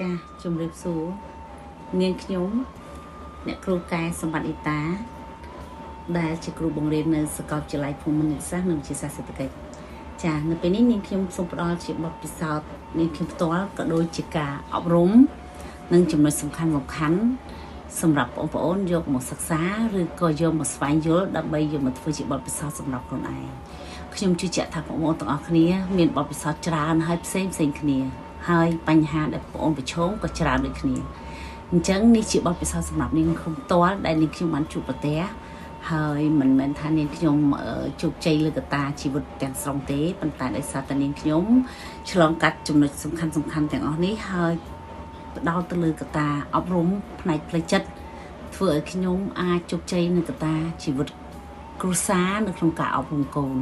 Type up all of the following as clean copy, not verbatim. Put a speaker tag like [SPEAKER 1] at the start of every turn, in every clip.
[SPEAKER 1] ចាជំរាបសួរនាងខ្ញុំអ្នកគ្រូកែសម្បត្តិអ៊ីតាដែលជាគ្រូបង្រៀននៅសាកលវិទ្យាល័យភូមិន្ទសាស្ត្រនិងវិទ្យាសាស្ត្រសេដ្ឋកិច្ចចានៅពេលនេះនាងខ្ញុំសូមផ្ដល់ជាបទពិសោធន៍នាងខ្ញុំផ្ទាល់ក៏ដូចជាការអប់រំនិងចំណុចសំខាន់សម្រាប់បងប្អូនយកមកសិក្សាឬក៏យកមកស្វែងយល់ដើម្បីយកមកធ្វើជាបទពិសោធន៍សម្រាប់ខ្លួនឯងខ្ញុំជឿជាក់ថាបងប្អូនទាំងអស់គ្នាមានបទពិសោធន៍ច្រើនហើយផ្សេងគ្នាហើយបញ្ហាដែលបងប្អូនប្រឈមក៏ច្រើនដូចគ្នាអញ្ចឹងនេះជាបទពិសោធន៍សម្រាប់នាងខ្ញុំផ្ទាល់ដែលនាងខ្ញុំបានជួបប្រទះហើយមិនមែនថានាងខ្ញុំជោគជ័យលើកត្តាជីវិតទាំងស្រុងទេប៉ុន្តែដោយសារតែនាងខ្ញុំឆ្លងកាត់ចំណុចសំខាន់ទាំងអស់នេះហើយផ្ដោតទៅលើកត្តាអប់រំផ្នែកផ្លូវចិត្តធ្វើឲ្យខ្ញុំអាចជោគជ័យនៅកត្តាជីវិតគ្រួសារនៅក្នុងការអប់រំកូន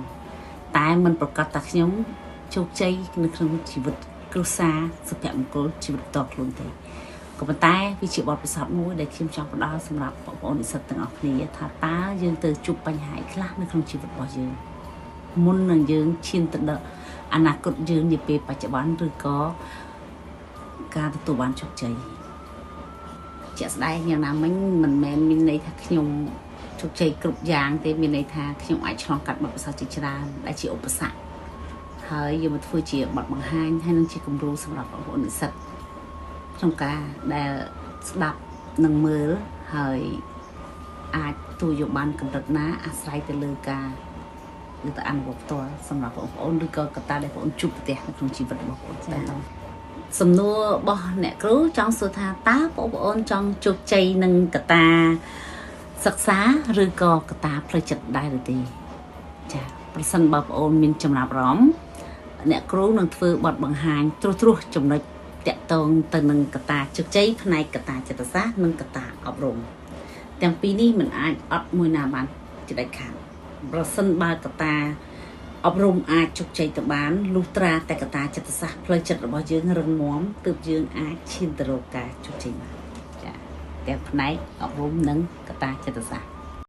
[SPEAKER 1] តែមិនប្រកាសថាខ្ញុំជោគជ័យនៅក្នុងជីវិតគ្រួសារសុភមង្គលជីវិតផ្ទាល់ខ្លួនទេក៏ប៉ុន្តែវាជាបទពិសោធន៍មួយដែលខ្ញុំចង់ផ្ដល់សម្រាប់បងប្អូននិស្សិតទាំងអស់គ្នាថាតើយើងទៅជួបបញ្ហាខ្លះនៅក្នុងជីវិតរបស់យើងមុននឹងយើងឈានទៅដល់អនាគតយើងនាពេលបច្ចុប្បន្នឬក៏ការទទួលបានជោគជ័យជាក់ស្ដែងយ៉ាងណាមិញមិនមែនមានន័យថាខ្ញុំជោគជ័យគ្រប់យ៉ាងទេមានន័យថាខ្ញុំអាចឆ្លងកាត់បទពិសោធន៍ជាច្រើនដែលជាឧបសគ្គហើយយកមកធ្វើជាបទបង្ហាញហើយនឹងជាគំរូសម្រាប់បងប្អូននិស្សិតក្នុងការដែលស្ដាប់និងមើលហើយអាចទូយកបានកម្រិតណាអាស្រ័យទៅលើការឬទៅអនុវត្តផ្ទាល់សម្រាប់បងប្អូនឬក៏កត្តាដែលបងប្អូនជួបប្រទះនៅក្នុងជីវិតរបស់បងប្អូនតែសំណួររបស់អ្នកគ្រូចង់សួរថាតើបងប្អូនចង់ជោគជ័យនឹងកត្តាសិក្សាឬក៏កត្តាផ្លូវចិត្តដែរឬទេចាប្រសិនបើបងប្អូនមានចំណាប់អារម្មណ៍អ្នកគ្រូនឹងធ្វើបទបង្ហាញត្រួសចំណុចតាក់ទងទៅនឹងកត្តាជោគជ័យផ្នែកកត្តាចិត្តសាស្ត្រនិងកត្តាអប់រំទាំងពីរនេះមិនអាចអត់មួយណាបានជាដាច់ខាតប្រសិនបើកត្តាអប់រំអាចជោគជ័យទៅបានលុះត្រាតែកត្តាចិត្តសាស្ត្រផ្លូវចិត្តរបស់យើងរឹងមាំទើបយើងអាចឈានទៅរកការជោគជ័យបានចាទាំងផ្នែកអប់រំនិងកត្តាចិត្តសាស្ត្រ